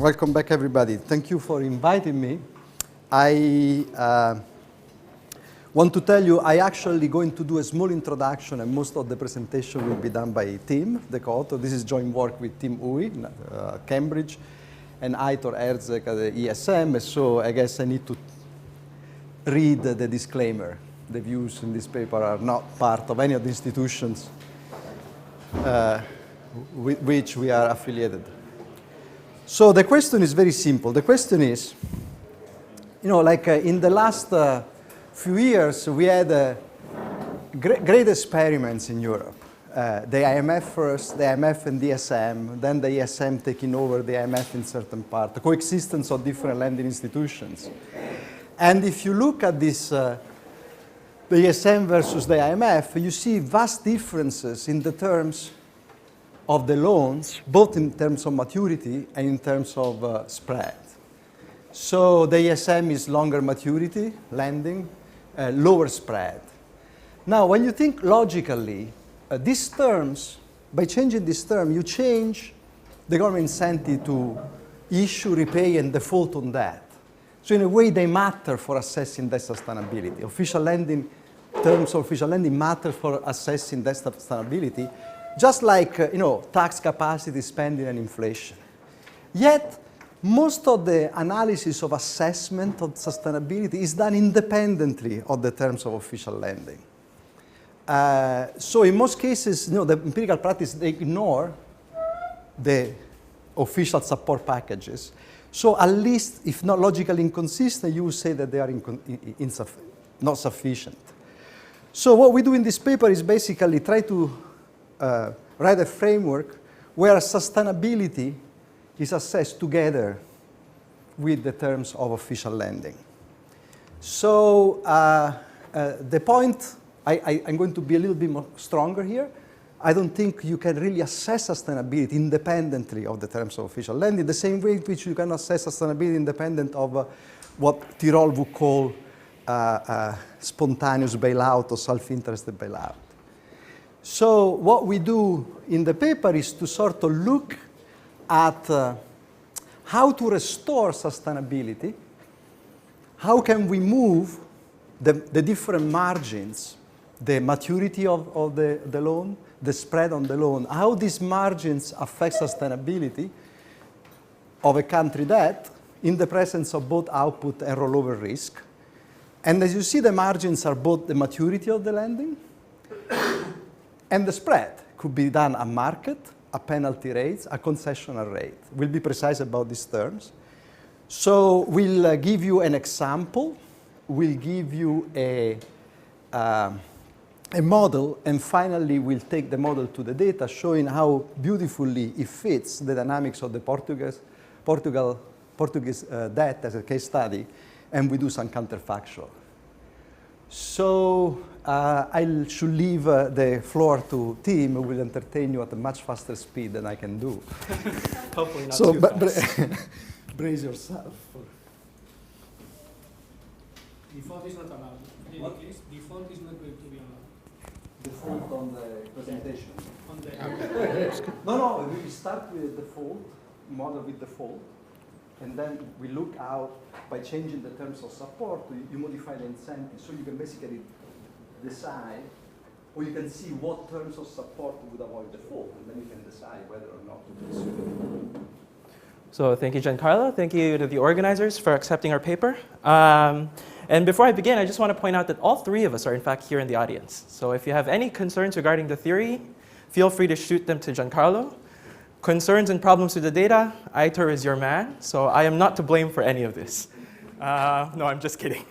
Welcome back, everybody. Thank you for inviting me. I want to tell you I actually going to do a small introduction, and most of the presentation will be done by Tim, the co-author. This is joint work with Tim Uy, Cambridge, and Aitor Erzek at the ESM. So I guess I need to read the disclaimer. The views in this paper are not part of any of the institutions with which we are affiliated. So the question is very simple. The question is, in the last few years, we had great experiments in Europe. The IMF first, the IMF and the ESM, then the ESM taking over the IMF in certain part, the coexistence of different lending institutions. And if you look at this, the ESM versus the IMF, you see vast differences in the terms of the loans, both in terms of maturity and in terms of spread. So the ESM is longer maturity lending, lower spread. Now, when you think logically, these terms, by changing this term, you change the government incentive to issue, repay, and default on debt. So in a way, they matter for assessing debt sustainability. Official lending, terms of official lending matter for assessing debt sustainability, just like tax capacity, spending, and inflation. Yet, most of the analysis of assessment of sustainability is done independently of the terms of official lending. So in most cases, the empirical practice, they ignore the official support packages. So at least, if not logically inconsistent, you would say that they are not sufficient. So what we do in this paper is basically try to write a framework where sustainability is assessed together with the terms of official lending. So the point, I'm going to be a little bit more stronger here. I don't think you can really assess sustainability independently of the terms of official lending, the same way in which you can assess sustainability independent of what Tirol would call spontaneous bailout or self-interested bailout. So what we do in the paper is to sort of look at how to restore sustainability, how can we move the different margins, the maturity of the loan, the spread on the loan, how these margins affect sustainability of a country debt in the presence of both output and rollover risk. And as you see, the margins are both the maturity of the lending and the spread. Could be done at market, at penalty rates, at concessional rate. We'll be precise about these terms. So we'll give you an example. We'll give you a model, and finally we'll take the model to the data, showing how beautifully it fits the dynamics of the Portuguese debt as a case study, and we do some counterfactual. So I should leave the floor to Tim, who will entertain you at a much faster speed than I can do. Hopefully not too fast. Brace yourself. Default is not allowed. In any case, default is not going to be allowed. Default on the presentation. On the No, we start with default, model with default, and then we look out by changing the terms of support, you modify the incentive. So you can basically decide, or you can see what terms of support would avoid default, and then you can decide whether or not to pursue it. So thank you, Giancarlo. Thank you to the organizers for accepting our paper. And before I begin, I just want to point out that all three of us are in fact here in the audience. So if you have any concerns regarding the theory, feel free to shoot them to Giancarlo. Concerns and problems with the data, Aitor is your man, so I am not to blame for any of this. No, I'm just kidding.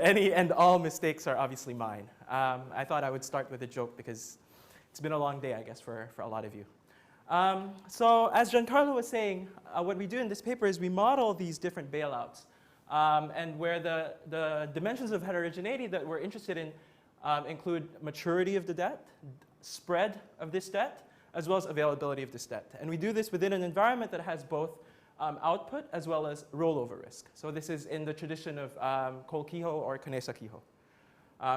Any and all mistakes are obviously mine. I thought I would start with a joke because it's been a long day, I guess, for a lot of you. So as Giancarlo was saying, what we do in this paper is we model these different bailouts. And where the dimensions of heterogeneity that we're interested in include maturity of the debt, spread of this debt, as well as availability of this debt. And we do this within an environment that has both output as well as rollover risk. So this is in the tradition of Kolkiho or Kanesa-Kiho.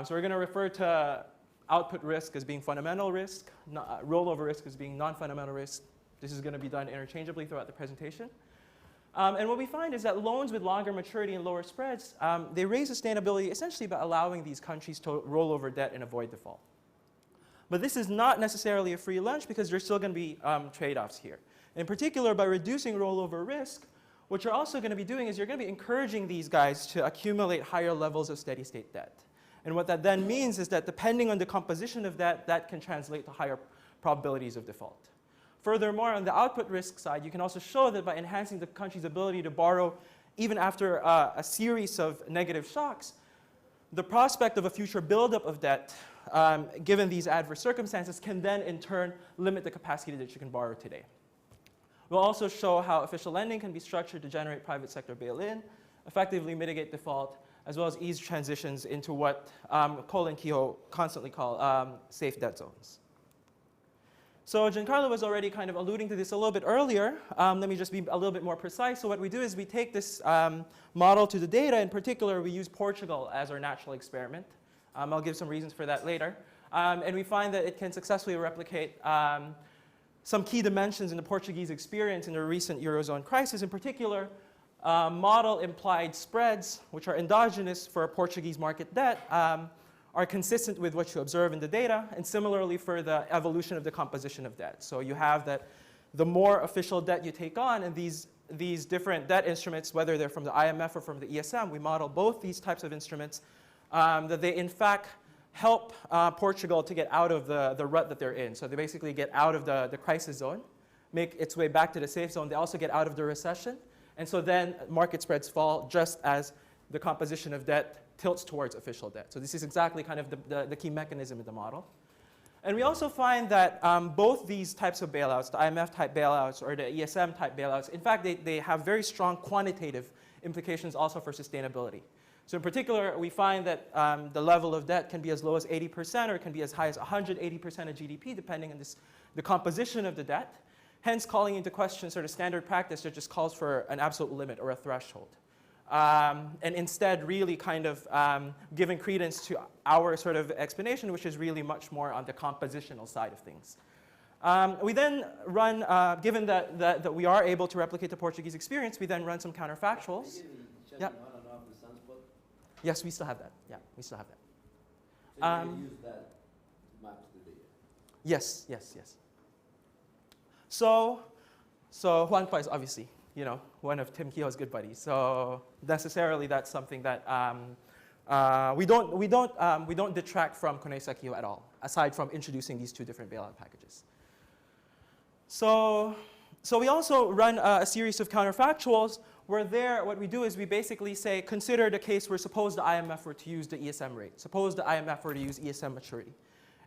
So we're going to refer to output risk as being fundamental risk, rollover risk as being non-fundamental risk. This is going to be done interchangeably throughout the presentation. And what we find is that loans with longer maturity and lower spreads, they raise sustainability essentially by allowing these countries to roll over debt and avoid default. But this is not necessarily a free lunch because there's still going to be trade-offs here. In particular, by reducing rollover risk, what you're also going to be doing is you're going to be encouraging these guys to accumulate higher levels of steady-state debt. And what that then means is that depending on the composition of that can translate to higher probabilities of default. Furthermore, on the output risk side, you can also show that by enhancing the country's ability to borrow even after a series of negative shocks, the prospect of a future buildup of debt, given these adverse circumstances, can then in turn limit the capacity that you can borrow today. We'll also show how official lending can be structured to generate private sector bail-in, effectively mitigate default, as well as ease transitions into what Cole and Kehoe constantly call safe debt zones. So Giancarlo was already kind of alluding to this a little bit earlier. Let me just be a little bit more precise. So what we do is we take this model to the data. In particular, we use Portugal as our natural experiment. I'll give some reasons for that later. And we find that it can successfully replicate some key dimensions in the Portuguese experience in the recent Eurozone crisis. In particular, model implied spreads, which are endogenous for Portuguese market debt, are consistent with what you observe in the data, and similarly for the evolution of the composition of debt. So you have that the more official debt you take on, and these different debt instruments, whether they're from the IMF or from the ESM, we model both these types of instruments, that they in fact help Portugal to get out of the rut that they're in. So they basically get out of the crisis zone, make its way back to the safe zone. They also get out of the recession. And so then market spreads fall just as the composition of debt tilts towards official debt. So this is exactly kind of the key mechanism in the model. And we also find that both these types of bailouts, the IMF-type bailouts or the ESM-type bailouts, in fact, they have very strong quantitative implications also for sustainability. So in particular, we find that the level of debt can be as low as 80% or it can be as high as 180% of GDP, depending on the composition of the debt, hence calling into question sort of standard practice that just calls for an absolute limit or a threshold. And instead really kind of giving credence to our sort of explanation, which is really much more on the compositional side of things. We then run, given that we are able to replicate the Portuguese experience, we then run some counterfactuals. Yeah. Yes, we still have that. Yeah, we still have that. So you use that to map to the data? Yes, yes, yes. So Juanpa is obviously, you know, one of Tim Kehoe's good buddies. So necessarily that's something that we don't detract from Konesa Kehoe at all, aside from introducing these two different bailout packages. So we also run a series of counterfactuals where there, what we do is we basically say, consider the case where suppose the IMF were to use the ESM rate. Suppose the IMF were to use ESM maturity,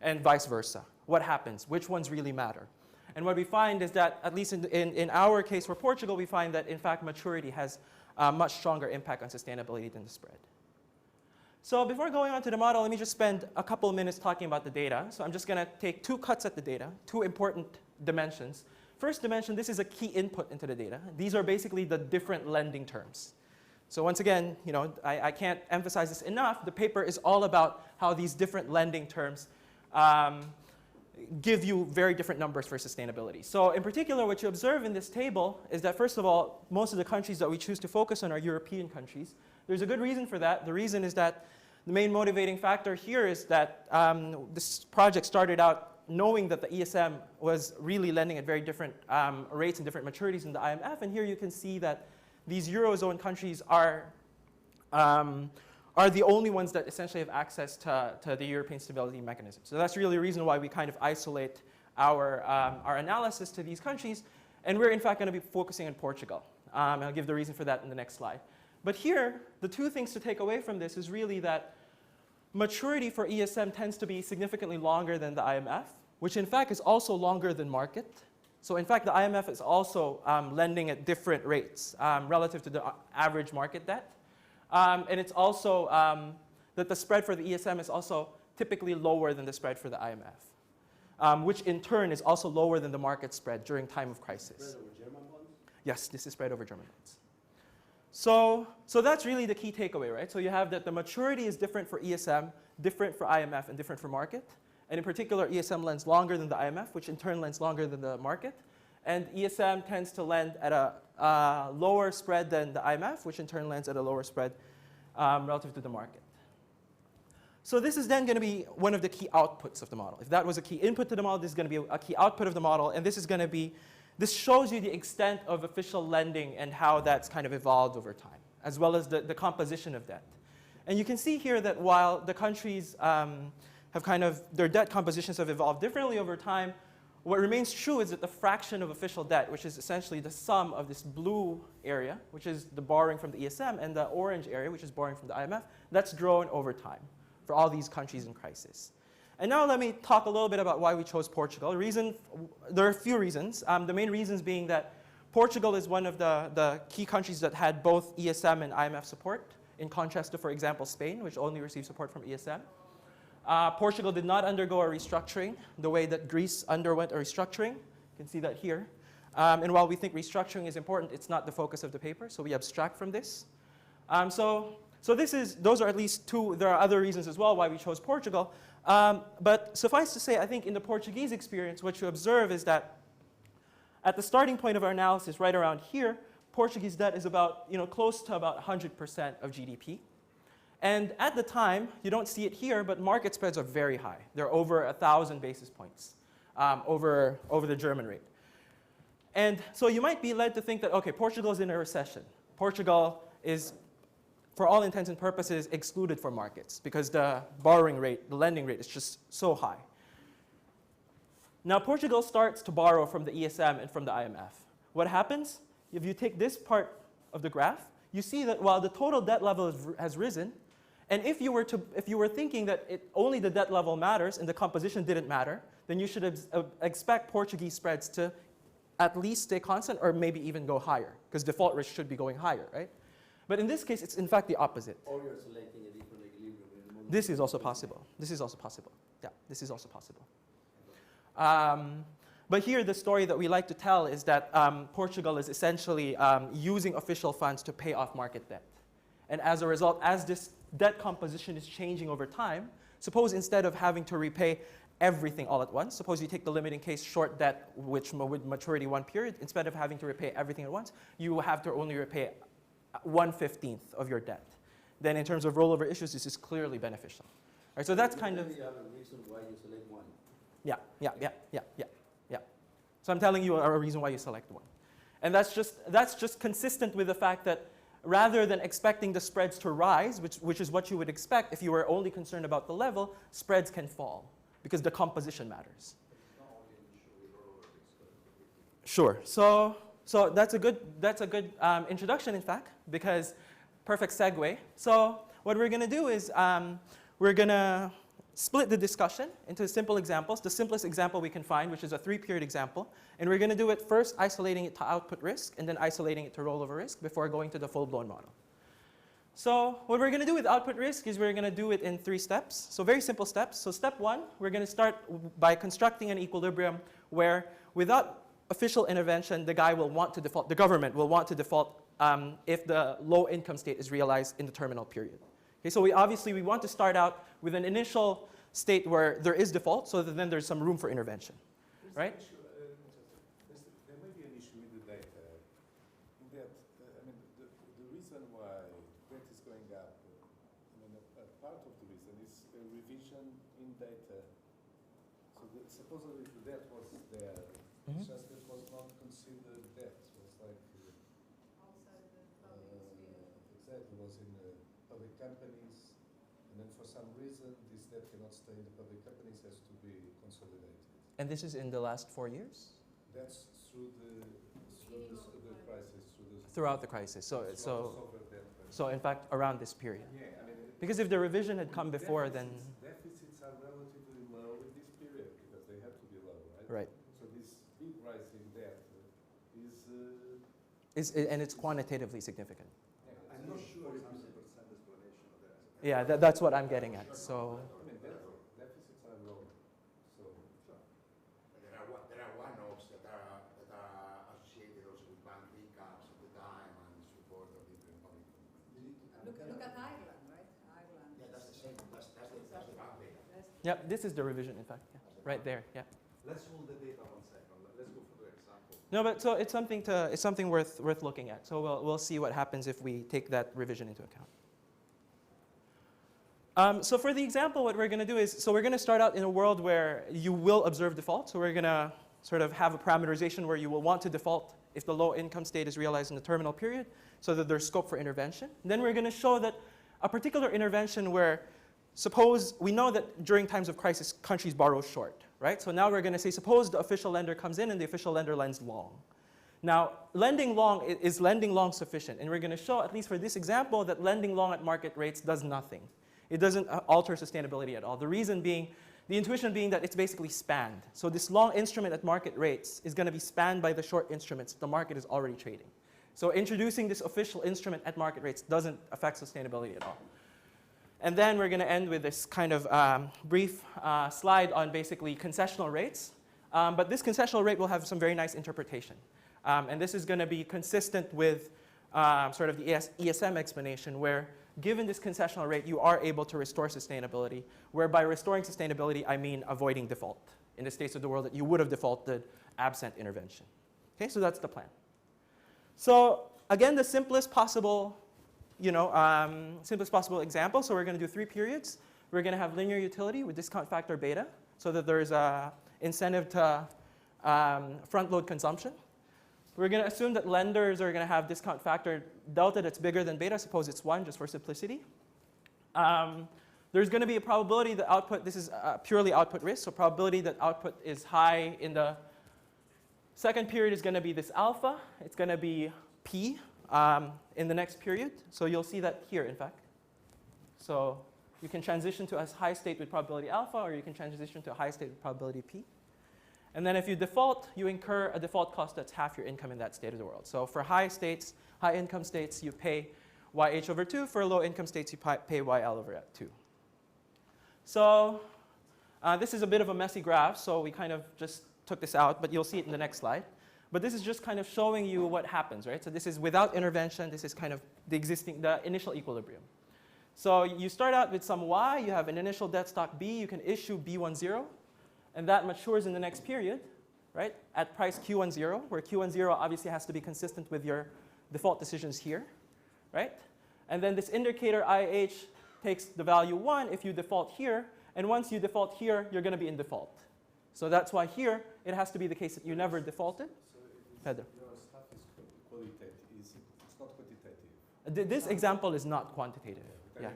and vice versa. What happens? Which ones really matter? And what we find is that, at least in our case for Portugal, we find that, in fact, maturity has a much stronger impact on sustainability than the spread. So before going on to the model, let me just spend a couple of minutes talking about the data. So I'm just going to take two cuts at the data, two important dimensions. First dimension, this is a key input into the data. These are basically the different lending terms. So once again, you know, I can't emphasize this enough. The paper is all about how these different lending terms give you very different numbers for sustainability. So in particular, what you observe in this table is that, first of all, most of the countries that we choose to focus on are European countries. There's a good reason for that. The reason is that the main motivating factor here is that this project started out knowing that the ESM was really lending at very different rates and different maturities in the IMF. And here you can see that these Eurozone countries are the only ones that essentially have access to the European Stability Mechanism. So that's really the reason why we kind of isolate our analysis to these countries. And we're in fact going to be focusing on Portugal. And I'll give the reason for that in the next slide. But here, the two things to take away from this is really that maturity for ESM tends to be significantly longer than the IMF, which in fact is also longer than market. So in fact, the IMF is also lending at different rates relative to the average market debt. And it's also that the spread for the ESM is also typically lower than the spread for the IMF, which in turn is also lower than the market spread during time of crisis. Spread over German bonds? Yes, this is spread over German bonds. So that's really the key takeaway, right? So you have that the maturity is different for ESM, different for IMF, and different for market. And in particular, ESM lends longer than the IMF, which in turn lends longer than the market. And ESM tends to lend at a lower spread than the IMF, which in turn lends at a lower spread relative to the market. So this is then going to be one of the key outputs of the model. If that was a key input to the model, this is going to be a key output of the model. And this is going to be, this shows you the extent of official lending and how that's kind of evolved over time, as well as the composition of debt. And you can see here that while the countries have kind of, their debt compositions have evolved differently over time, what remains true is that the fraction of official debt, which is essentially the sum of this blue area, which is the borrowing from the ESM, and the orange area, which is borrowing from the IMF, that's grown over time for all these countries in crisis. And now let me talk a little bit about why we chose Portugal. There are a few reasons. The main reasons being that Portugal is one of the key countries that had both ESM and IMF support, in contrast to, for example, Spain, which only received support from ESM. Portugal did not undergo a restructuring the way that Greece underwent a restructuring. You can see that here. And while we think restructuring is important, it's not the focus of the paper, so we abstract from this. So those are at least two. There are other reasons as well why we chose Portugal. But suffice to say, I think in the Portuguese experience, what you observe is that at the starting point of our analysis, right around here, Portuguese debt is about, close to about 100% of GDP. And at the time, you don't see it here, but market spreads are very high. They're over 1,000 basis points over the German rate. And so you might be led to think that, okay, Portugal is in a recession. Portugal is, for all intents and purposes, excluded from markets because the borrowing rate, the lending rate is just so high. Now, Portugal starts to borrow from the ESM and from the IMF. What happens? If you take this part of the graph, you see that while the total debt level has risen, and if you were thinking that only the debt level matters and the composition didn't matter, then you should expect Portuguese spreads to at least stay constant or maybe even go higher, because default risk should be going higher, right? But in this case, it's in fact the opposite. Or you're selecting a different equilibrium. This is also possible. This is also possible. Yeah, this is also possible. But here, the story that we like to tell is that Portugal is essentially using official funds to pay off market debt. And as a result, as this debt composition is changing over time, suppose instead of having to repay everything all at once, suppose you take the limiting case short debt, which with maturity one period, instead of having to repay everything at once, you will have to only repay 1/15 of your debt. Then in terms of rollover issues, this is clearly beneficial. All right, so that's kind of... You have a reason why you select one. Yeah. So I'm telling you a reason why you select one. And that's just consistent with the fact that rather than expecting the spreads to rise, which is what you would expect if you were only concerned about the level, spreads can fall because the composition matters. Sure. So that's a good introduction, in fact, because perfect segue. So what we're going to do is we're going to split the discussion into simple examples, the simplest example we can find, which is a 3-period example. And we're going to do it first isolating it to output risk and then isolating it to rollover risk before going to the full-blown model. So what we're going to do with output risk is we're going to do it in 3 steps. So very simple steps. So step 1, we're going to start by constructing an equilibrium where without official intervention, the government will want to default if the low income state is realized in the terminal period. Okay, so we want to start out with an initial state where there is default, so that then there's some room for intervention, right? There may be an issue with the data. In that, the reason why debt is going up, a part of the reason is a revision in data. So supposedly the debt was there, it's just it was not considered debt. It was like exactly, it was in public companies, and then for some reason this debt cannot stay in the public companies, has to be consolidated. And this is in the last 4 years? That's through the crisis, throughout the crisis. So in fact, around this period. Yeah, because if the revision had come before, then deficits are relatively low in this period because they have to be low, right? Right. So this big rise in debt is and it's quantitatively significant. I'm not sure it's 100% explanation of that. Yeah, that's what I'm getting at. So deficits are low. So there are one-offs that are associated also with bank recaps at the time and support of different public companies. Look at Ireland, right? Ireland. Yeah, that's the same. That's the bank data. yeah, this is the revision, in fact. Yeah. Right there. Yeah. Let's hold the data one second. Let's go for the example. No, but so it's something worth looking at. So we'll see what happens if we take that revision into account. So for the example, what we're going to do is, so we're going to start out in a world where you will observe default. So we're going to sort of have a parameterization where you will want to default if the low income state is realized in the terminal period, so that there's scope for intervention. And then we're going to show that a particular intervention where, suppose we know that during times of crisis, countries borrow short, right? So now we're going to say, suppose the official lender comes in and the official lender lends long. Now, lending long, is lending long sufficient? And we're going to show, at least for this example, that lending long at market rates does nothing. It doesn't alter sustainability at all. The reason being, the intuition being that it's basically spanned. So this long instrument at market rates is going to be spanned by the short instruments the market is already trading. So introducing this official instrument at market rates doesn't affect sustainability at all. And then we're going to end with this kind of brief slide on basically concessional rates. But this concessional rate will have some very nice interpretation. And this is going to be consistent with sort of the ESM explanation, where given this concessional rate, you are able to restore sustainability, where by restoring sustainability, I mean avoiding default in the states of the world that you would have defaulted absent intervention. Okay, so that's the plan. So again, the simplest possible, simplest possible example. So we're going to do 3 periods. We're going to have linear utility with discount factor beta, so that there's an incentive to front load consumption. We're going to assume that lenders are going to have discount factor delta that's bigger than beta. Suppose it's 1, just for simplicity. There's going to be a probability that output, this is purely output risk, so probability that output is high in the second period is going to be this alpha. It's going to be P in the next period. So you'll see that here, in fact. So you can transition to a high state with probability alpha, or you can transition to a high state with probability P. And then if you default, you incur a default cost that's half your income in that state of the world. So for high states, high income states, you pay YH over 2. For low income states, you pay YL over 2. So this is a bit of a messy graph, so we kind of just took this out, but you'll see it in the next slide. But this is just kind of showing you what happens, right? So this is without intervention. This is kind of the initial equilibrium. So you start out with some Y. You have an initial debt stock B. You can issue B10. And that matures in the next period, right, at price Q10, where Q10 obviously has to be consistent with your default decisions here, right? And then this indicator IH takes the value 1 if you default here. And once you default here, you're going to be in default. So that's why here, it has to be the case that you never defaulted. So your stuff is qualitative. It's not quantitative. This example is not quantitative. Yeah.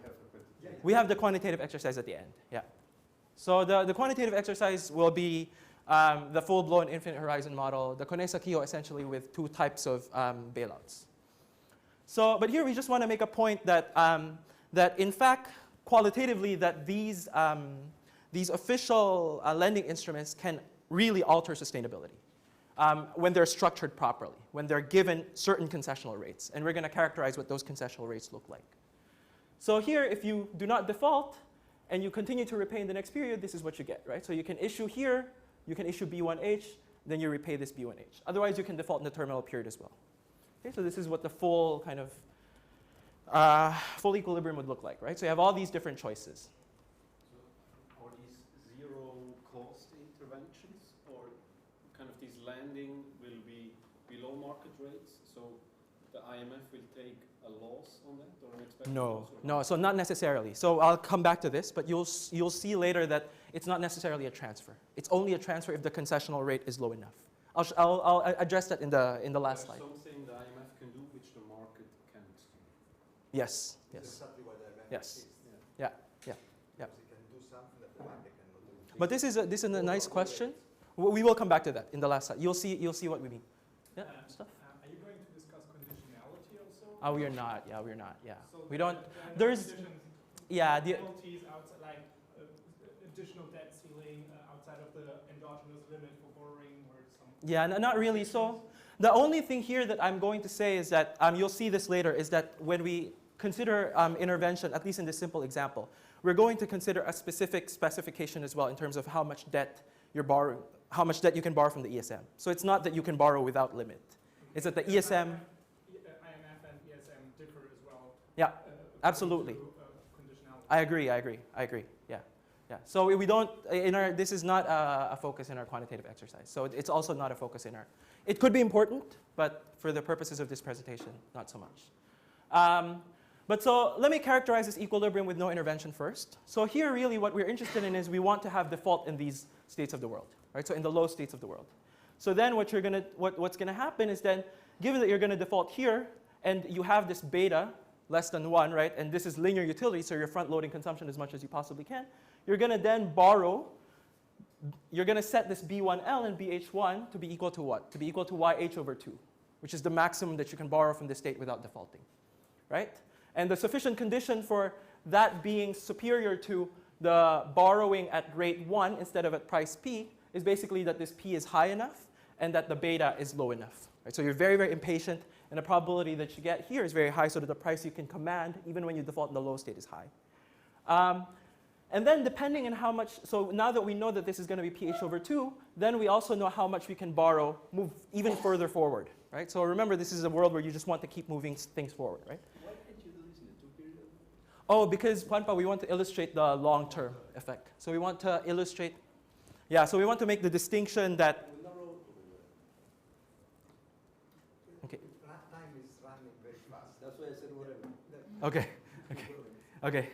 Yeah. We have the quantitative exercise at the end. Yeah. So the quantitative exercise will be the full-blown infinite horizon model, the Konesa-Kehoe essentially with 2 types of bailouts. So, but here we just want to make a point that, that in fact, qualitatively, that these official lending instruments can really alter sustainability when they're structured properly, when they're given certain concessional rates. And we're going to characterize what those concessional rates look like. So here, if you do not default, and you continue to repay in the next period, this is what you get, right? So you can issue here, you can issue B1H, then you repay this B1H. Otherwise, you can default in the terminal period as well. Okay, so this is what the full kind of full equilibrium would look like, right? So you have all these different choices. So are these zero cost interventions, or kind of these lending will be below market rates? So the IMF will take a loss on that, or an expected loss? No, so not necessarily. So I'll come back to this, but you'll see later that it's not necessarily a transfer. It's only a transfer if the concessional rate is low enough. I'll address that in the last slide. Something the IMF can do which the market can't do. Yes. That's Yes. exactly what the IMF Yes. is. Yeah. Yeah. Yeah. Because it can do something that the market cannot do. But this is a nice question. We will come back to that in the last slide. You'll see what we mean. Yeah. Stuff. Are you going to discuss conditionality also? Oh, we are not. Yeah, we're not. Yeah. So We don't. the There's. conditions, Yeah. The, penalties outside, like additional debt ceiling outside of the endogenous limit for borrowing, or some. Yeah, not really. So the only thing here that I'm going to say is that you'll see this later, is that when we consider intervention, at least in this simple example, we're going to consider a specific specification as well in terms of how much debt you're borrowing, how much debt you can borrow from the ESM. So it's not that you can borrow without limit. It's that the ESM. IMF and ESM differ as well. Yeah, absolutely. To, conditionality. I agree. Yeah. Yeah, so we don't, this is not a focus in our quantitative exercise. So it's also not a focus in our, it could be important, but for the purposes of this presentation, not so much. But so let me characterize this equilibrium with no intervention first. So here really what we're interested in is we want to have default in these states of the world, right? So in the low states of the world. So then what's gonna happen is then, given that you're gonna default here, and you have this beta less than 1, right? And this is linear utility, so you're front-loading consumption as much as you possibly can. You're going to then borrow, you're going to set this B1L and BH1 to be equal to what? To be equal to YH over 2, which is the maximum that you can borrow from this state without defaulting, right? And the sufficient condition for that being superior to the borrowing at rate 1 instead of at price P is basically that this P is high enough and that the beta is low enough, right? So you're very, very impatient, and the probability that you get here is very high, so that the price you can command, even when you default in the low state, is high. And then depending on how much, so now that we know that this is going to be pH over 2, then we also know how much we can borrow, move even further forward, right? So remember, this is a world where you just want to keep moving things forward, right? Why can't you do this in a 2-period? Oh, because, Juanpa, we want to illustrate the long-term effect. So we want to illustrate, yeah, so we want to make the distinction that, okay. Time is running very fast. That's why I said whatever. Okay, okay.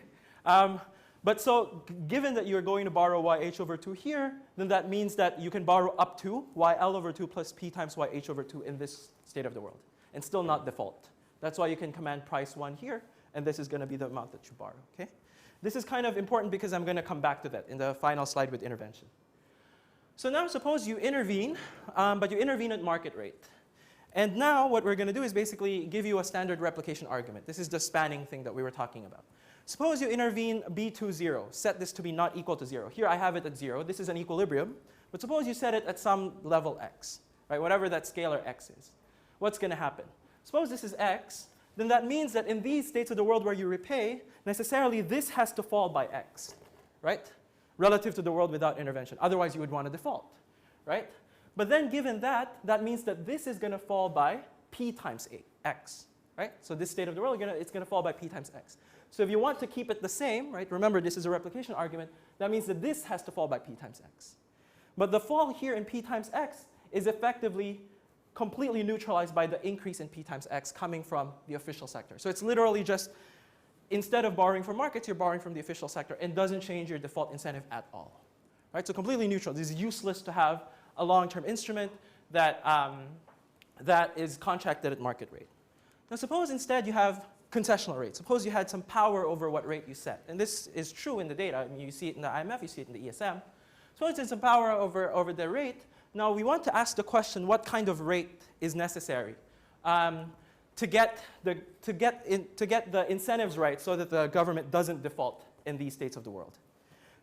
But so given that you're going to borrow YH over 2 here, then that means that you can borrow up to YL over 2 plus P times YH over 2 in this state of the world and still not default. That's why you can command price 1 here, and this is going to be the amount that you borrow, okay? This is kind of important because I'm going to come back to that in the final slide with intervention. So now suppose you intervene, but you intervene at market rate. And now what we're going to do is basically give you a standard replication argument. This is the spanning thing that we were talking about. Suppose you intervene B20, set this to be not equal to 0. Here I have it at 0. This is an equilibrium. But suppose you set it at some level x, right? Whatever that scalar x is. What's going to happen? Suppose this is x, then that means that in these states of the world where you repay, necessarily this has to fall by x, right? Relative to the world without intervention. Otherwise you would want to default, right? But then given that, that means that this is going to fall by p times x, right? So this state of the world, it's going to fall by p times x. So if you want to keep it the same, right? Remember, this is a replication argument. That means that this has to fall by p times x. But the fall here in p times x is effectively completely neutralized by the increase in p times x coming from the official sector. So it's literally just, instead of borrowing from markets, you're borrowing from the official sector and doesn't change your default incentive at all, right? So completely neutral. This is useless to have a long-term instrument that, that is contracted at market rate. Now suppose instead you have concessional rate. Suppose you had some power over what rate you set. And this is true in the data. I mean, you see it in the IMF, you see it in the ESM. Suppose there's some power over the rate. Now we want to ask the question, what kind of rate is necessary to get the incentives right so that the government doesn't default in these states of the world?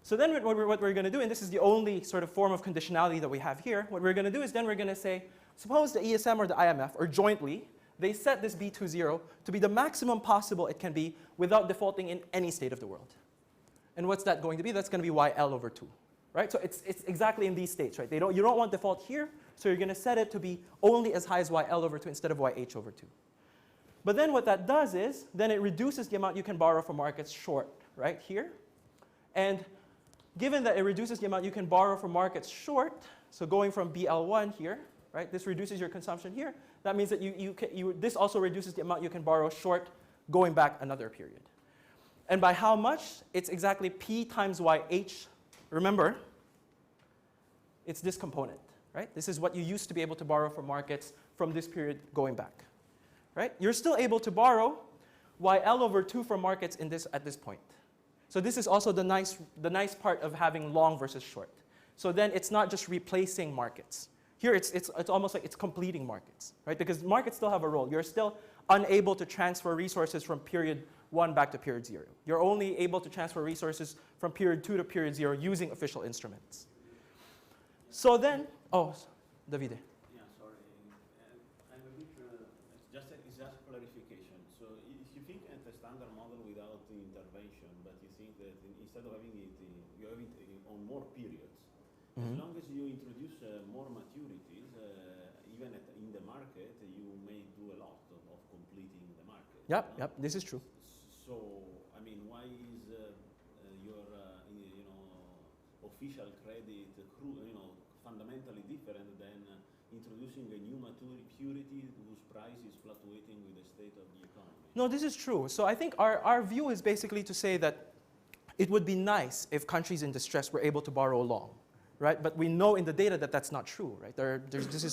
So then what we're going to do, and this is the only sort of form of conditionality that we have here, what we're going to do is then we're going to say, suppose the ESM or the IMF, or jointly, they set this B20 to be the maximum possible it can be without defaulting in any state of the world. And what's that going to be? That's going to be YL over 2, right? So it's exactly in these states, right? You don't want default here, so you're going to set it to be only as high as YL over 2 instead of YH over 2. But then what that does is, then it reduces the amount you can borrow from markets short, right, here. And given that it reduces the amount you can borrow from markets short, so going from BL1 here, right, this reduces your consumption here. That means that this also reduces the amount you can borrow short going back another period. And by how much? It's exactly P times YH. Remember, it's this component, right? This is what you used to be able to borrow from markets from this period going back, right? You're still able to borrow YL over 2 from markets at this point. So this is also the nice part of having long versus short. So then it's not just replacing markets. Here, it's almost like it's completing markets, right? Because markets still have a role. You're still unable to transfer resources from period 1 back to period 0. You're only able to transfer resources from period 2 to period 0 using official instruments. So then, oh, Davide. Yeah, sorry. I'm a bit, it's just clarification. So if you think at a standard model without the intervention, but you think that instead of having it, you have it on more periods, as long as you introduce more maturities, even in the market, you may do a lot of completing the market. Yep, this is true. So, I mean, why is your, official credit, fundamentally different than introducing a new maturity whose price is fluctuating with the state of the economy. No, this is true. So I think our view is basically to say that it would be nice if countries in distress were able to borrow long, right? But we know in the data that that's not true, right? This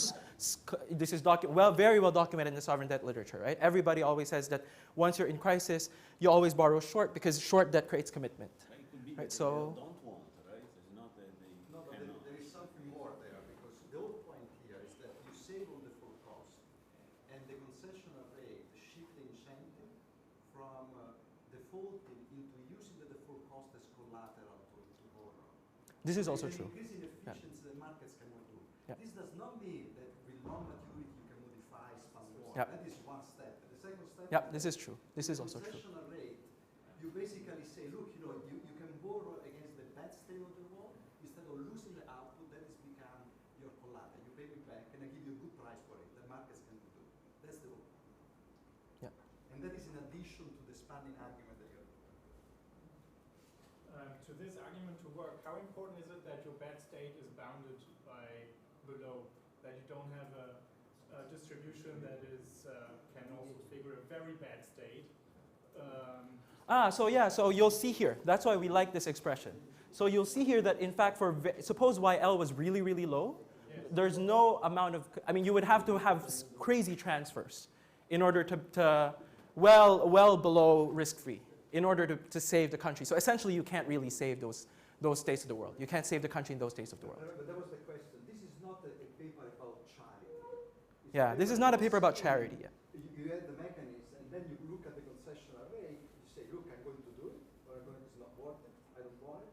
is very well documented in the sovereign debt literature, right? Everybody always says that once you're in crisis, you always borrow short because short debt creates commitment. It could be right? that So they don't want, right? It's not that they No, but cannot. there is something more there, because the whole point here is that you save on the full cost, and the concessional rate shift the incentive from defaulting into using the default cost as collateral to borrow. this is So also there's an true. increase in efficiency that markets cannot do. Yeah. This does not mean that with long maturity you can modify, expand more. Yeah. That is one step. The second step Yeah, this is true. This is also true. concessional rate, you basically say, look, you can borrow against the bad state of the world, instead of losing the output, that has become your collateral. You pay me back and I give you a good price for it. The markets can do. That's the whole point. Yeah. And that is in addition to the expanding argument that you're To this argument to work, how important is it that your bad state is bounded by below, that you don't have a distribution that is can also figure a very bad state? So you'll see here. That's why we like this expression. So you'll see here that in fact, suppose YL was really, really low, Yes. there's no amount of, you would have to have crazy transfers in order to well below risk-free, in order to save the country. So essentially, you can't really save those states of the world. You can't save the country in those states of the world. But that was the question. This is not a paper about charity. It's Yeah, this is not a paper about charity. Yeah. You had the mechanism, and then you look at the concessional rate, you say, look, I'm going to do it, or it's not worth it, I don't want it.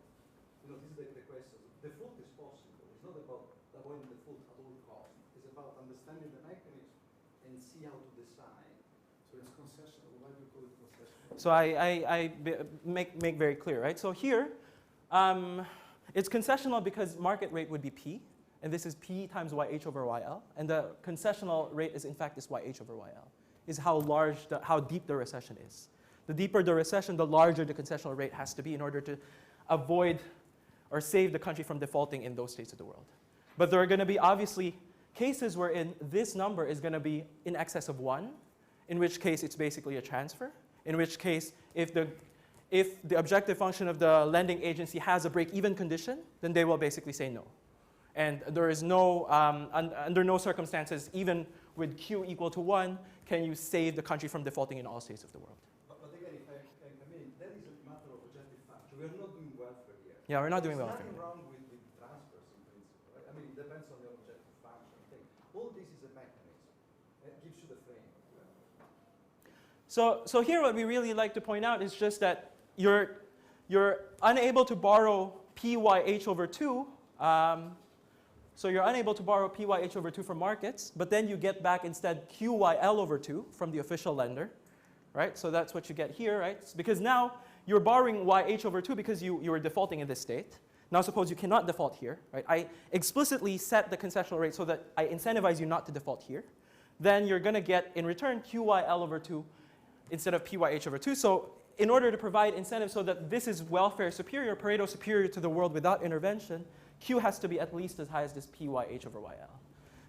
This is the question. Default is possible. It's not about avoiding default at all costs. It's about understanding the mechanism and see how to decide. So it's concessional. Why do you call it concessional? So I make very clear, right? So here, it's concessional because market rate would be P, and this is P times YH over YL, and the concessional rate is in fact this YH over YL, is how deep the recession is. The deeper the recession, the larger the concessional rate has to be in order to avoid or save the country from defaulting in those states of the world. But there are going to be obviously cases wherein this number is going to be in excess of 1, in which case it's basically a transfer, in which case if the objective function of the lending agency has a break-even condition, then they will basically say no. And there is no, under no circumstances, even with Q equal to 1, can you save the country from defaulting in all states of the world. But again, if that is a matter of objective function. We are not doing welfare here. Yeah, we're not doing There's welfare. nothing wrong with transfers in principle, right? It depends on the objective function. I think all this is a mechanism. It gives you the frame. So here what we really like to point out is just that you're unable to borrow PYH over 2. So you're unable to borrow PYH over 2 from markets, but then you get back instead QYL over 2 from the official lender, right? So that's what you get here, right? It's because now you're borrowing YH over 2 because you were defaulting in this state. Now suppose you cannot default here, right? I explicitly set the concessional rate so that I incentivize you not to default here. Then you're going to get in return QYL over 2 instead of PYH over 2. So in order to provide incentives so that this is welfare superior, Pareto superior to the world without intervention, Q has to be at least as high as this PYH over YL.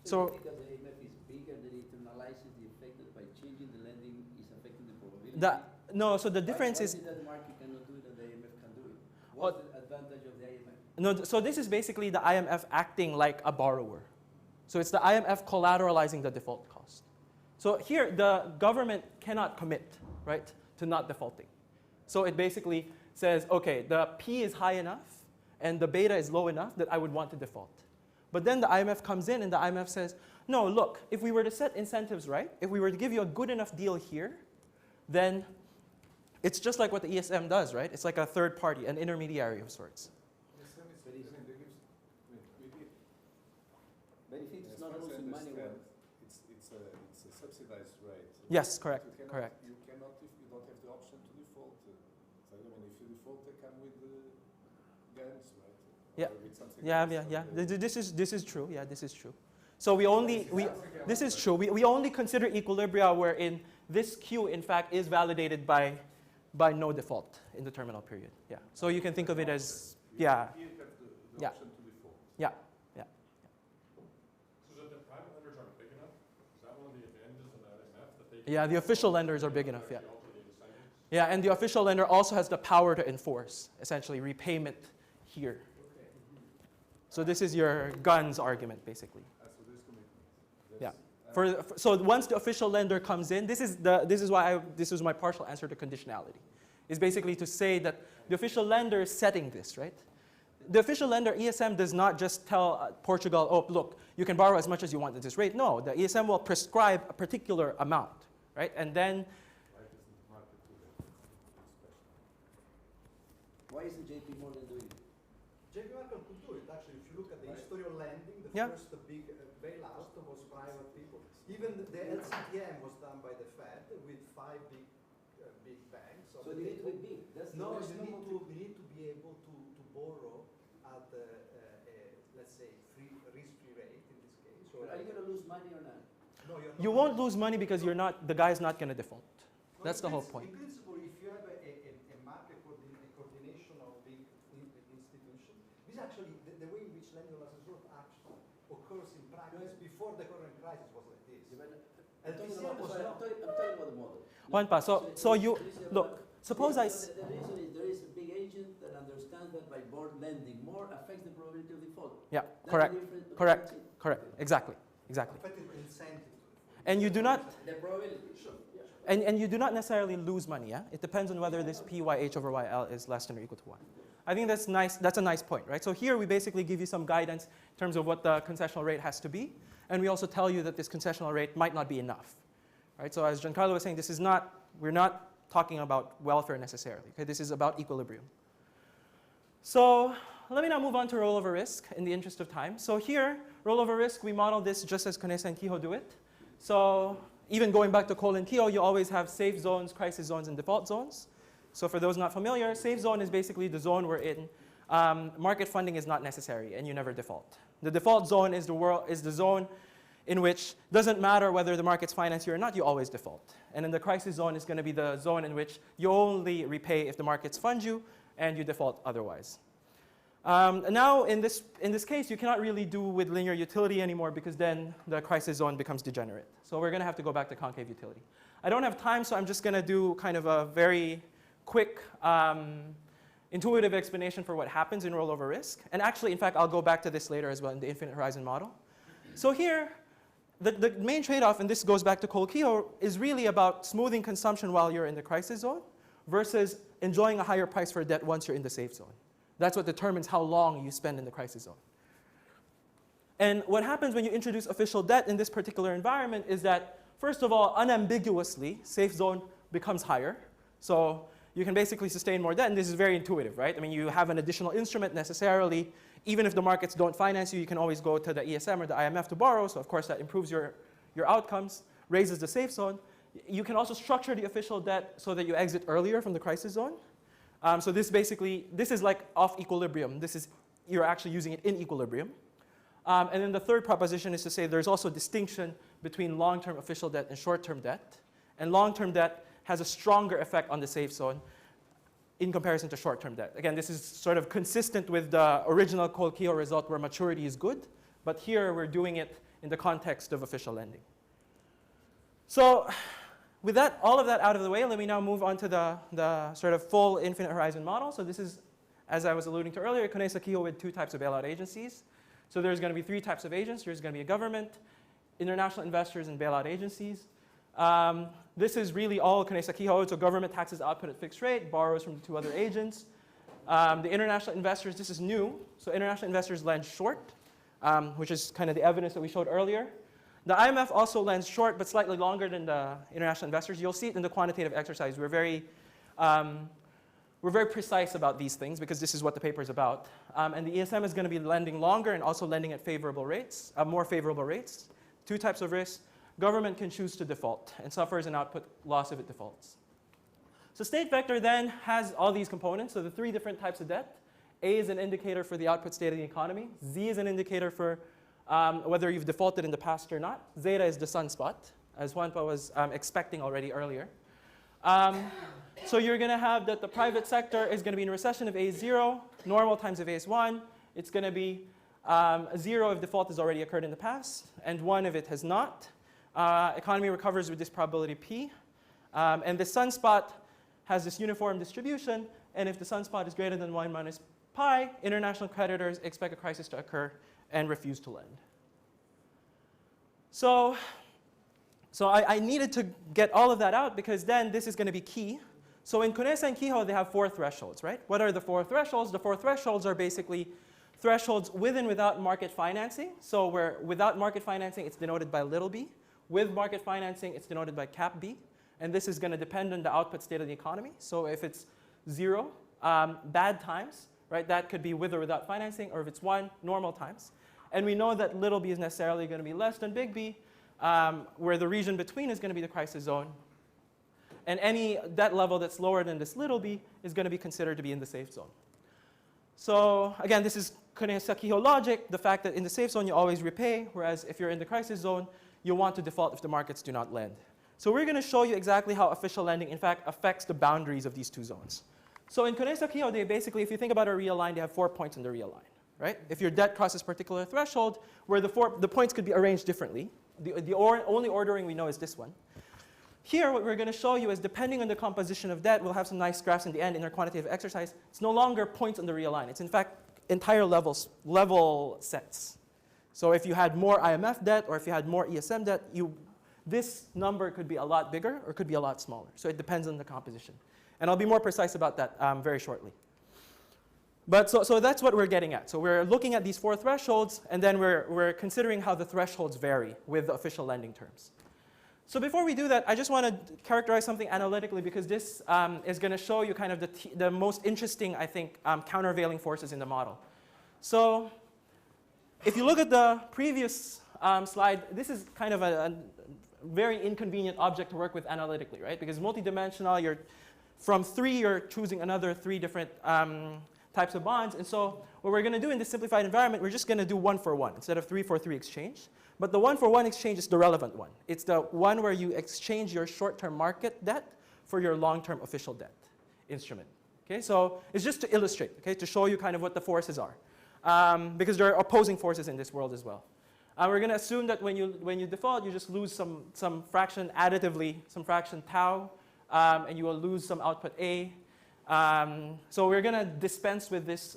So because the IMF is bigger, then it internalizes the effect that by changing the lending is affecting the probability. no, so the difference why is... is it that the market cannot do it and the IMF can do it? What's the advantage of the IMF? No, so this is basically the IMF acting like a borrower. So it's the IMF collateralizing the default cost. So here, the government cannot commit, right, to not defaulting. So it basically says, okay, the P is high enough and the beta is low enough that I would want to default. But then the IMF comes in and the IMF says, no, look, if we were to set incentives right, if we were to give you a good enough deal here, then it's just like what the ESM does, right? It's like a third party, an intermediary of sorts. But if it's not also money work. It's a subsidized rate. Yes, correct, You cannot, correct. You cannot, if you don't have the option to default. So if you default, they come with guns, right? Yeah. Or with something Yeah, else, yeah, so yeah. they- This is true. Yeah, this is true. So this is true. We only consider equilibria wherein this Q in fact is validated by no default in the terminal period. Yeah. So you can think of it as, yeah. Here you have the the Yeah. option to default. Yeah, yeah. So that the private lenders aren't big enough? Is that one of the advantages of the IMF? That they Yeah, the official lenders are big enough, yeah. alter the incentives? Yeah, and the official lender also has the power to enforce, essentially, repayment here. So this is your guns argument, basically. So there's commitment. Yeah. So once the official lender comes in, this is my partial answer to conditionality, is basically to say that the official lender is setting this, right? The official lender, ESM, does not just tell Portugal, oh, look, you can borrow as much as you want at this rate. No, the ESM will prescribe a particular amount, right? And then, Why isn't JP Morgan doing it? JP Morgan could do it. Actually, if you look at the history of lending, the Yeah. first big bailout was private people. Even the LCTM was done by the Fed with 5 big banks. So they need to be big. That's No, there's you need to be able to borrow at let's say risk-free rate in this case. But are you going to lose money or not? No, you're not. you won't lose money because the guy's not going to default. No, That's the whole in point. principle, if you have a market coordination of big institutions, this is actually the way in which lending as a result actually occurs in practice before the current crisis was like this. I'm talking about the model. Juanpa, so you, There is a- look, suppose I, The reason is there is a big agent that understands that by board lending more affects the probability of default. yeah, That's correct, the difference- correct, correct, exactly, exactly. Effective incentive. And you do not, The probability. Sure. and you do not necessarily lose money, yeah? It depends on whether this PYH over YL is less than or equal to 1. I think that's nice. That's a nice point, right? So here we basically give you some guidance in terms of what the concessional rate has to be, and we also tell you that this concessional rate might not be enough, right? So as Giancarlo was saying, this is not, we're not talking about welfare necessarily, okay? This is about equilibrium. So let me now move on to rollover risk in the interest of time. So here, rollover risk, we model this just as Conesa and Kehoe do it. So even going back to Cole and Kehoe, you always have safe zones, crisis zones, and default zones. So for those not familiar, safe zone is basically the zone we're in. Market funding is not necessary, and you never default. The default zone is the zone in which doesn't matter whether the markets finance you or not, you always default. And then the crisis zone is going to be the zone in which you only repay if the markets fund you, and you default otherwise. Now, in this case, you cannot really do with linear utility anymore because then the crisis zone becomes degenerate. So we're going to have to go back to concave utility. I don't have time, so I'm just going to do kind of a very quick intuitive explanation for what happens in rollover risk. And actually, in fact, I'll go back to this later as well in the infinite horizon model. So here, the main trade-off, and this goes back to Cole-Kehoe, is really about smoothing consumption while you're in the crisis zone versus enjoying a higher price for debt once you're in the safe zone. That's what determines how long you spend in the crisis zone. And what happens when you introduce official debt in this particular environment is that, first of all, unambiguously, safe zone becomes higher. So you can basically sustain more debt, and this is very intuitive, right? I mean, you have an additional instrument necessarily. Even if the markets don't finance you, you can always go to the ESM or the IMF to borrow. So of course, that improves your outcomes, raises the safe zone. You can also structure the official debt so that you exit earlier from the crisis zone. So this is like off equilibrium. You're actually using it in equilibrium. And then the third proposition is to say there's also distinction between long-term official debt and short-term debt. And long-term debt has a stronger effect on the safe zone in comparison to short-term debt. Again, this is sort of consistent with the original Cole-Kehoe result where maturity is good. But here we're doing it in the context of official lending. So with that, all of that out of the way, let me now move on to the sort of full infinite horizon model. So this is, as I was alluding to earlier, Conesa-Kehoe with 2 types of bailout agencies. So there's going to be 3 types of agents. There's going to be a government, international investors, and bailout agencies. This is really all Conesa-Kehoe. So government taxes output at fixed rate, borrows from the 2 other agents. The international investors, this is new. So international investors lend short, which is kind of the evidence that we showed earlier. The IMF also lends short, but slightly longer than the international investors. You'll see it in the quantitative exercise. We're very precise about these things because this is what the paper is about. And the ESM is going to be lending longer and also lending at favorable rates, more favorable rates. 2 types of risks. Government can choose to default and suffers an output loss if it defaults. So state vector then has all these components. So the 3 different types of debt. A is an indicator for the output state of the economy. Z is an indicator for whether you've defaulted in the past or not. Zeta is the sunspot, as Juanpa was expecting already earlier. So you're going to have that the private sector is going to be in recession if A is 0, normal times if A is 1, It's going to be 0 if default has already occurred in the past, and 1 if it has not. Economy recovers with this probability P. And the sunspot has this uniform distribution, and if the sunspot is greater than 1 minus pi, international creditors expect a crisis to occur and refuse to lend. So I needed to get all of that out because then this is going to be key. So in CONESA and KIHO, they have 4 thresholds, right? What are the 4 thresholds? The 4 thresholds are basically thresholds with and without market financing. So where without market financing, it's denoted by little b. With market financing, it's denoted by cap b. And this is going to depend on the output state of the economy. So if it's 0, bad times, right, that could be with or without financing, or if it's 1, normal times. And we know that little b is necessarily going to be less than big B, where the region between is going to be the crisis zone. And any debt level that's lower than this little b is going to be considered to be in the safe zone. So again, this is CONESA-KIHO logic, the fact that in the safe zone you always repay, whereas if you're in the crisis zone, you want to default if the markets do not lend. So we're going to show you exactly how official lending, in fact, affects the boundaries of these 2 zones. So in CONESA-KIHO, they basically, if you think about a real line, they have 4 points on the real line. Right? If your debt crosses particular threshold, where the points could be arranged differently, the only ordering we know is this one. Here, what we're going to show you is depending on the composition of debt, we'll have some nice graphs in the end in our quantitative exercise. It's no longer points on the real line. It's in fact entire level sets. So if you had more IMF debt or if you had more ESM debt, this number could be a lot bigger or could be a lot smaller. So it depends on the composition. And I'll be more precise about that very shortly. But so that's what we're getting at. So we're looking at these 4 thresholds, and then we're considering how the thresholds vary with the official lending terms. So before we do that, I just want to characterize something analytically because this is going to show you kind of the most interesting, I think, countervailing forces in the model. So if you look at the previous slide, this is kind of a very inconvenient object to work with analytically, right? Because multidimensional, from 3, you're choosing another 3 different types of bonds. And so what we're going to do in this simplified environment, we're just going to do 1-for-1 instead of 3-for-3 exchange. But the 1-for-1 exchange is the relevant one. It's the one where you exchange your short-term market debt for your long-term official debt instrument. Okay, so it's just to illustrate, okay, to show you kind of what the forces are. Because there are opposing forces in this world as well. We're going to assume that when you default, you just lose some fraction additively, some fraction tau, and you will lose some output A. So we're going to dispense with this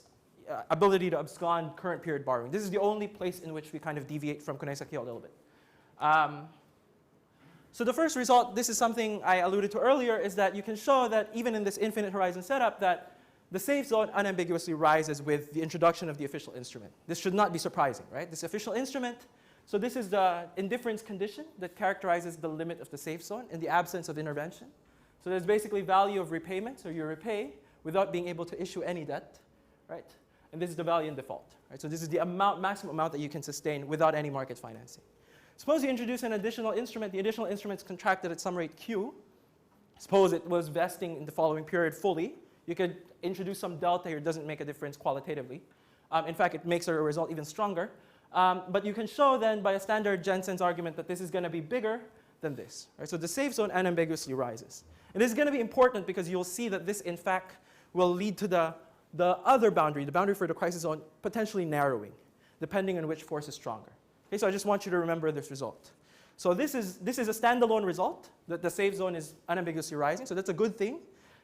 ability to abscond current period borrowing. This is the only place in which we kind of deviate from CONESA-KIHO a little bit. So the first result, this is something I alluded to earlier, is that you can show that even in this infinite horizon setup that the safe zone unambiguously rises with the introduction of the official instrument. This should not be surprising, right? This official instrument, so this is the indifference condition that characterizes the limit of the safe zone in the absence of intervention. So there's basically value of repayment, so you repay without being able to issue any debt, right? And this is the value in default, right? So this is the maximum amount that you can sustain without any market financing. Suppose you introduce an additional instrument. The additional instrument's contracted at some rate Q. Suppose it was vesting in the following period fully. You could introduce some delta here. It doesn't make a difference qualitatively. In fact, it makes a result even stronger. But you can show then by a standard Jensen's argument that this is going to be bigger than this, right? So the safe zone unambiguously rises. And this is going to be important because you'll see that this, in fact, will lead to the other boundary, the boundary for the crisis zone, potentially narrowing, depending on which force is stronger. Okay, so I just want you to remember this result. So this is a standalone result, that the safe zone is unambiguously rising. So that's a good thing.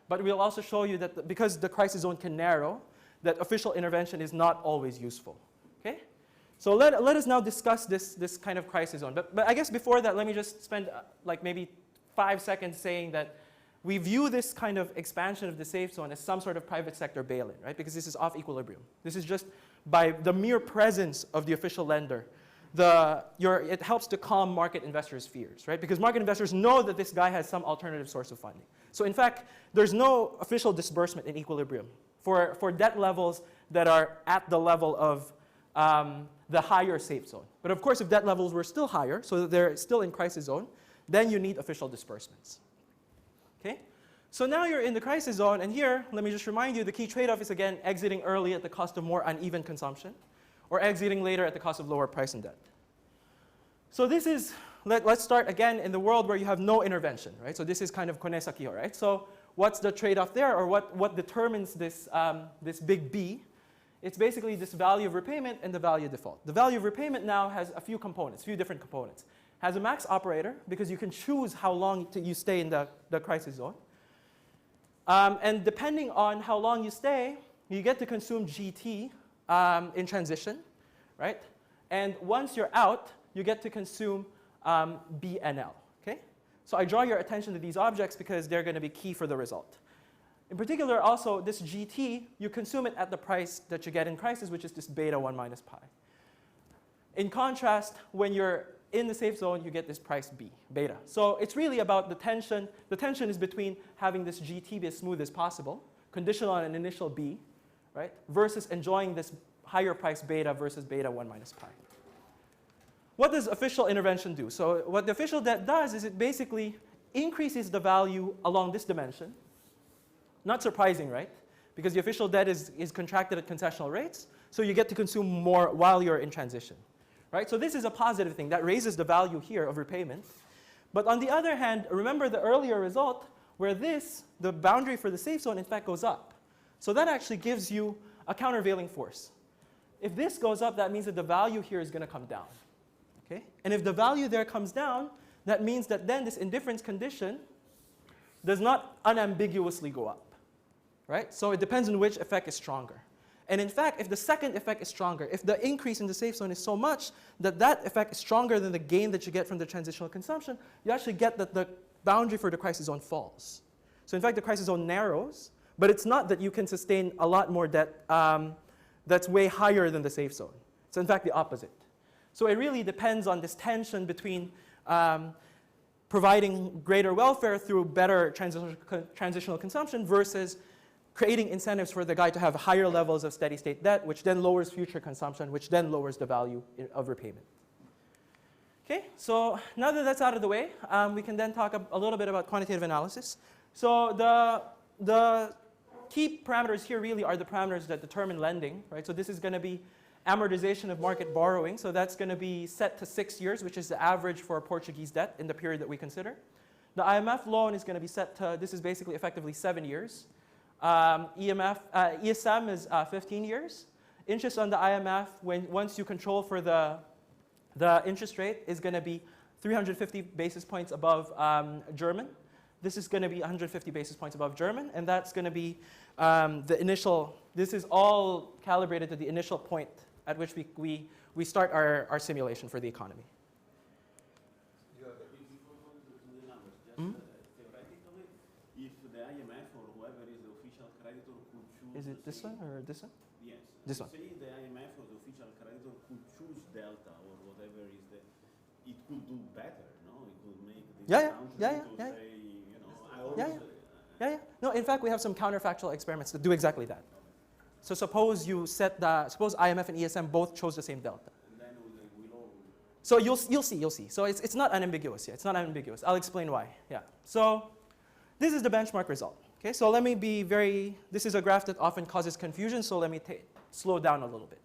But we'll also show you that because the crisis zone can narrow, that official intervention is not always useful. Okay? So let us now discuss this kind of crisis zone. But I guess before that, let me just spend like maybe 5 seconds saying that we view this kind of expansion of the safe zone as some sort of private sector bail-in, right? Because this is off equilibrium. This is just by the mere presence of the official lender, it helps to calm market investors' fears, right? Because market investors know that this guy has some alternative source of funding. So in fact, there's no official disbursement in equilibrium for debt levels that are at the level of the higher safe zone. But of course, if debt levels were still higher, so that they're still in crisis zone, then you need official disbursements. Okay? So now you're in the crisis zone, and here, let me just remind you, the key trade-off is, again, exiting early at the cost of more uneven consumption, or exiting later at the cost of lower price and debt. So this is, let's start again in the world where you have no intervention, right? So this is kind of CONESA-KIHO, right? So what's the trade-off there, or what determines this, this big B? It's basically this value of repayment and the value of default. The value of repayment now has a few components, few different components. Has a max operator, because you can choose how long you stay in the crisis zone. And depending on how long you stay, you get to consume GT in transition, right? And once you're out, you get to consume BNL, okay? So I draw your attention to these objects because they're going to be key for the result. In particular, also, this GT, you consume it at the price that you get in crisis, which is this beta 1 minus pi. In contrast, when you're in the safe zone, you get this price B, beta. So it's really about the tension. The tension is between having this GT be as smooth as possible, conditional on an initial B, right, versus enjoying this higher price beta versus beta 1 minus pi. What does official intervention do? So what the official debt does is it basically increases the value along this dimension. Not surprising, right? Because the official debt is contracted at concessional rates, so you get to consume more while you're in transition. Right? So this is a positive thing. That raises the value here of repayment. But on the other hand, remember the earlier result where the boundary for the safe zone, in fact, goes up. So that actually gives you a countervailing force. If this goes up, that means that the value here is going to come down. Okay? And if the value there comes down, that means that then this indifference condition does not unambiguously go up. Right? So it depends on which effect is stronger. And in fact, if the second effect is stronger, if the increase in the safe zone is so much that that effect is stronger than the gain that you get from the transitional consumption, you actually get that the boundary for the crisis zone falls. So in fact, the crisis zone narrows, but it's not that you can sustain a lot more debt that's way higher than the safe zone. It's in fact the opposite. So it really depends on this tension between providing greater welfare through better transitional consumption versus creating incentives for the guy to have higher levels of steady state debt, which then lowers future consumption, which then lowers the value of repayment. Okay, so now that that's out of the way, we can then talk a little bit about quantitative analysis. So the key parameters here really are the parameters that determine lending, right? So this is going to be amortization of market borrowing. So that's going to be set to 6 years, which is the average for Portuguese debt in the period that we consider. The IMF loan is going to be set to, this is basically effectively 7 years. ESM is 15 years. Interest on the IMF, once you control for the interest rate, is going to be 350 basis points above German. This is going to be 150 basis points above German, and that's going to be the initial, this is all calibrated to the initial point at which we start our simulation for the economy. Is it this one or this one? Yes. This one. Say the IMF or the official creditor could choose delta or whatever is the, it could do better, no? It could make the country say, you know, yeah. No, in fact, we have some counterfactual experiments that do exactly that. So suppose you set suppose IMF and ESM both chose the same delta. And then we'll all. So you'll see. So it's not unambiguous here. It's not unambiguous. I'll explain why. Yeah. So this is the benchmark result. Okay, so let me be this is a graph that often causes confusion, so let me slow down a little bit.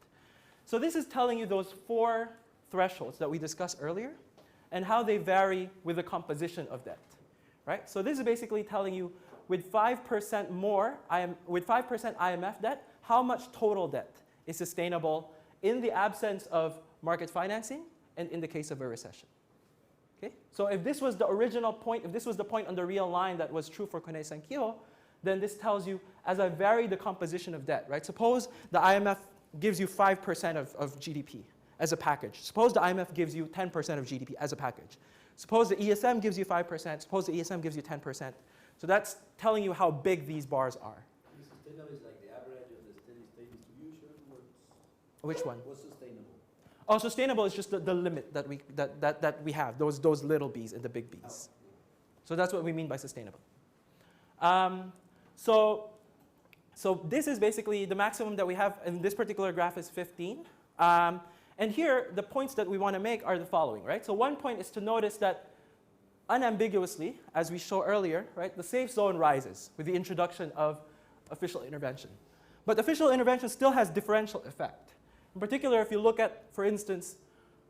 So this is telling you those 4 thresholds that we discussed earlier and how they vary with the composition of debt, right? So this is basically telling you with 5% with 5% IMF debt, how much total debt is sustainable in the absence of market financing and in the case of a recession. Okay? So if this was the original point, if this was the point on the real line that was true for Koné-Sankyo, then this tells you as I vary the composition of debt, right? Suppose the IMF gives you 5% of GDP as a package. Suppose the IMF gives you 10% of GDP as a package. Suppose the ESM gives you 5%. Suppose the ESM gives you 10%. So that's telling you how big these bars are. And sustainable is like the average of the steady state distribution. Which one? What's sustainable? Oh, sustainable is just the limit that we have, those little b's and the big b's. So that's what we mean by sustainable. So this is basically the maximum that we have in this particular graph is 15. And here, the points that we want to make are the following, right? So one point is to notice that unambiguously, as we showed earlier, right, the safe zone rises with the introduction of official intervention. But official intervention still has differential effect. In particular, if you look at, for instance,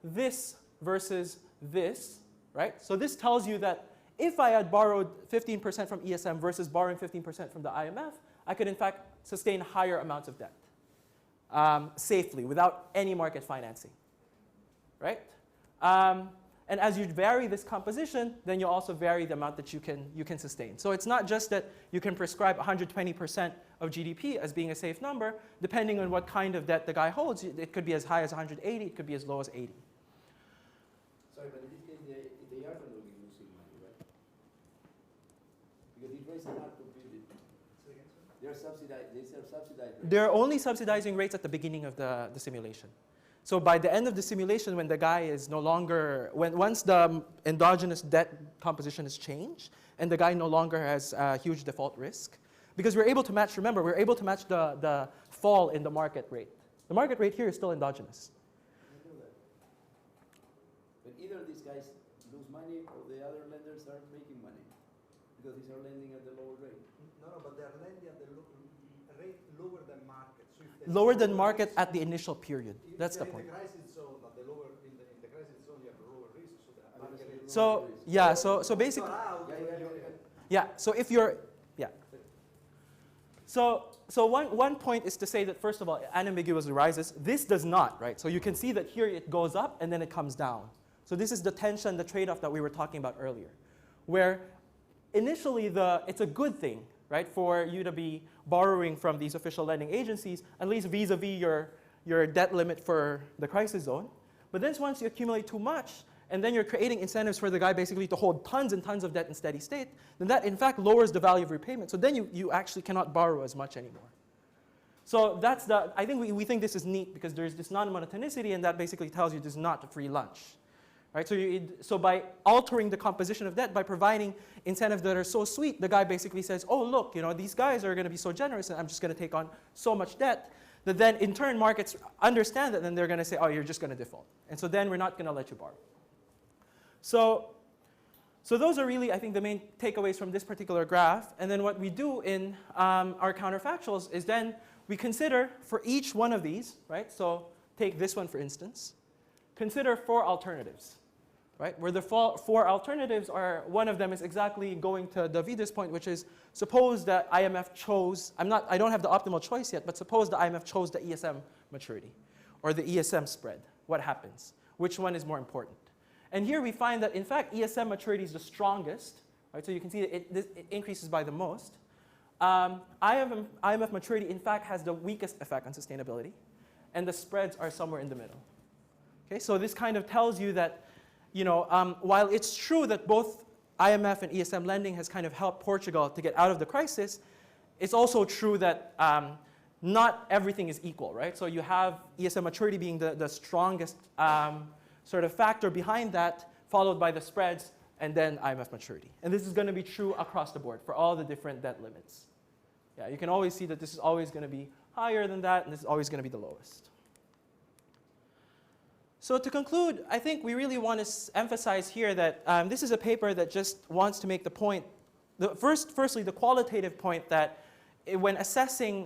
this versus this, right? So this tells you that if I had borrowed 15% from ESM versus borrowing 15% from the IMF, I could in fact sustain higher amounts of debt. safely without any market financing, right? And as you vary this composition, then you also vary the amount that you can sustain. So it's not just that you can prescribe 120% of GDP as being a safe number. Depending on what kind of debt the guy holds, it could be as high as 180, it could be as low as 80. Sorry, but in this case, they are going to be losing money, right? Because these rates are not completely. They're subsidized. They're subsidized rates. They're only subsidizing rates at the beginning of the simulation. So by the end of the simulation, when the guy is no longer, once the endogenous debt composition is changed, and the guy no longer has a huge default risk, because we're able to match, remember, we're able to match the fall in the market rate. The market rate here is still endogenous. I know that. But either these guys lose money or the other lenders are making money because these are lending at the lower rate. No, but they're lending at the rate lower than market. So Lower than market at the initial period. That's the point. In the crisis zone, at the lower, in the crisis zone, you have a lower risk. So the market rate So yeah, so basically, yeah. So if you're, yeah. So one point is to say that first of all, unambiguously rises. This does not, right? So you can see that here it goes up and then it comes down. So this is the tension, the trade-off that we were talking about earlier, where initially it's a good thing, right, for you to be borrowing from these official lending agencies, at least vis-a-vis your debt limit for the crisis zone. But then once you accumulate too much, and then you're creating incentives for the guy basically to hold tons and tons of debt in steady state, then that in fact lowers the value of repayment. So then you actually cannot borrow as much anymore. So that's I think we think this is neat because there's this non-monotonicity, and that basically tells you this is not a free lunch. Right? So by altering the composition of debt, by providing incentives that are so sweet, the guy basically says, oh, look, these guys are going to be so generous, and I'm just going to take on so much debt, that then in turn markets understand that, and they're going to say, oh, you're just going to default. And so then we're not going to let you borrow. So those are really, I think, the main takeaways from this particular graph. And then what we do in our counterfactuals is then we consider for each one of these, right? So take this one, for instance. Consider 4 alternatives. Right? Where the 4 alternatives are, one of them is exactly going to David's point, which is suppose that IMF chose, I don't have the optimal choice yet, but suppose the IMF chose the ESM maturity or the ESM spread. What happens? Which one is more important? And here we find that in fact ESM maturity is the strongest, right? So you can see that it increases by the most. IMF maturity in fact has the weakest effect on sustainability, and the spreads are somewhere in the middle. Okay, so this kind of tells you that while it's true that both IMF and ESM lending has kind of helped Portugal to get out of the crisis, it's also true that not everything is equal, right? So you have ESM maturity being the strongest sort of factor behind that, followed by the spreads, and then IMF maturity. And this is going to be true across the board for all the different debt limits. Yeah, you can always see that this is always going to be higher than that, and this is always going to be the lowest. So to conclude, I think we really want to emphasize here that this is a paper that just wants to make the point, firstly, the qualitative point that when assessing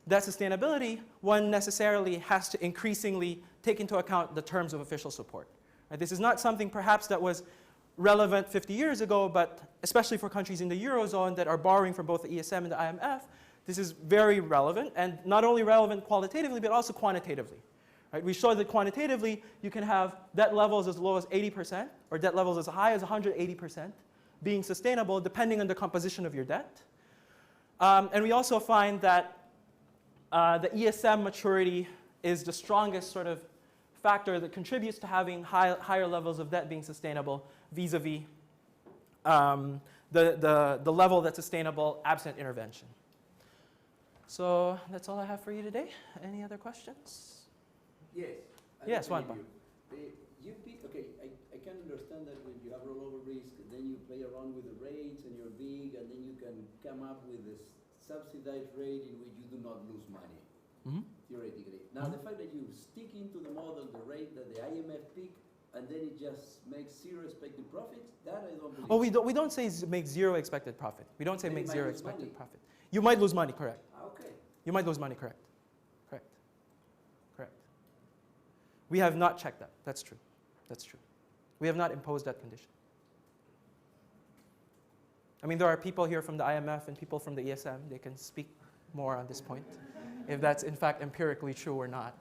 debt sustainability, one necessarily has to increasingly take into account the terms of official support. Right? This is not something perhaps that was relevant 50 years ago, but especially for countries in the Eurozone that are borrowing from both the ESM and the IMF, this is very relevant, and not only relevant qualitatively, but also quantitatively. Right? We show that quantitatively, you can have debt levels as low as 80%, or debt levels as high as 180%, being sustainable depending on the composition of your debt. And we also find that the ESM maturity is the strongest sort of factor that contributes to having higher levels of debt being sustainable vis-a-vis the level that's sustainable absent intervention. So that's all I have for you today. Any other questions? Yes. Yes, one. Okay, I can understand that when you have rollover risk, then you play around with the rates and you're big, and then you can come up with this subsidized rate in which you do not lose money, theoretically. Now, the fact that you stick into the model the rate that the IMF pick, and then it just makes 0 expected profits, that I don't believe. Oh, we don't say make 0 expected profit. We don't say make 0 expected profit. You might lose money, correct. Okay. You might lose money, correct. Correct. We have not checked that. That's true. That's true. We have not imposed that condition. I mean, there are people here from the IMF and people from the ESM. They can speak more on this point, if that's in fact empirically true or not.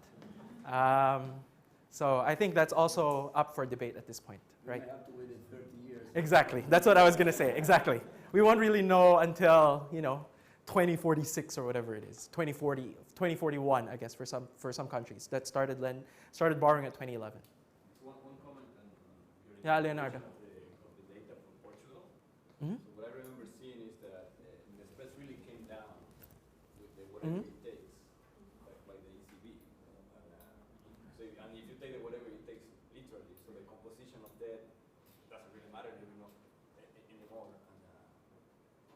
So I think that's also up for debate at this point, right? You might have to wait 30 years. Exactly. That's what I was going to say. Exactly. We won't really know until 2046 or whatever it is. 2040, 2041, I guess, for some countries that started borrowing at 2011. One comment on your Yeah, Leonardo. of the data from Portugal. Mm-hmm. So what I remember seeing is that the spreads really came down with the whatever Mm-hmm. it takes by the ECB. And if you take the whatever it takes literally, so the composition of debt doesn't really matter anymore.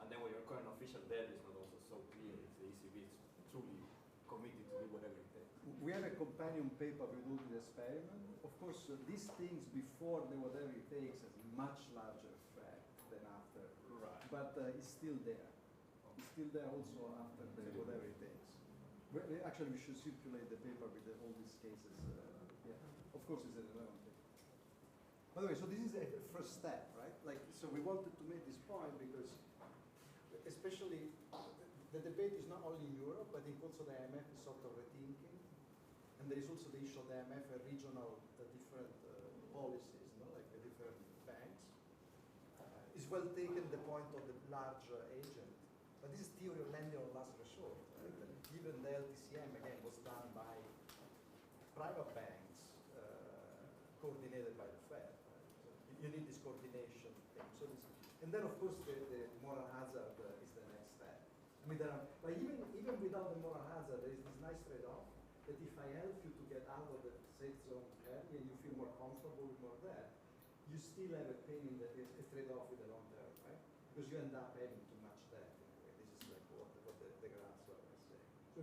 And then when your current official debt is not also so clear if the ECB is truly committed to do whatever it takes. We have a companion paper we do the experiment. Of course, these things before the whatever it takes has much larger effect than after. Right. But it's still there. It's still there also after the whatever it takes. Actually, we should circulate the paper with all these cases. Yeah. Of course, it's a relevant paper. By the way, so this is a first step, right? Like, so we wanted to make this point because, especially, the debate is not only in Europe. I think also the IMF is sort of rethinking, and there is also the issue of the IMF and regional different policies, like the different banks. It's well taken the point of the large agent, but this is theory of lending on last resort. Right? And given the LTCM again was done by private banks, coordinated by the Fed. Right? So you need this coordination thing. So this, and then of course the moral hazard is the next step. I mean, but even without the moral hazard, there is this nice trade-off that if I help you to get out of the safe zone early and you feel more comfortable with more debt, you still have a pain in the a trade-off with the long term, right? Because you end up having too much debt. Anyway. This is like what the graphs are saying. So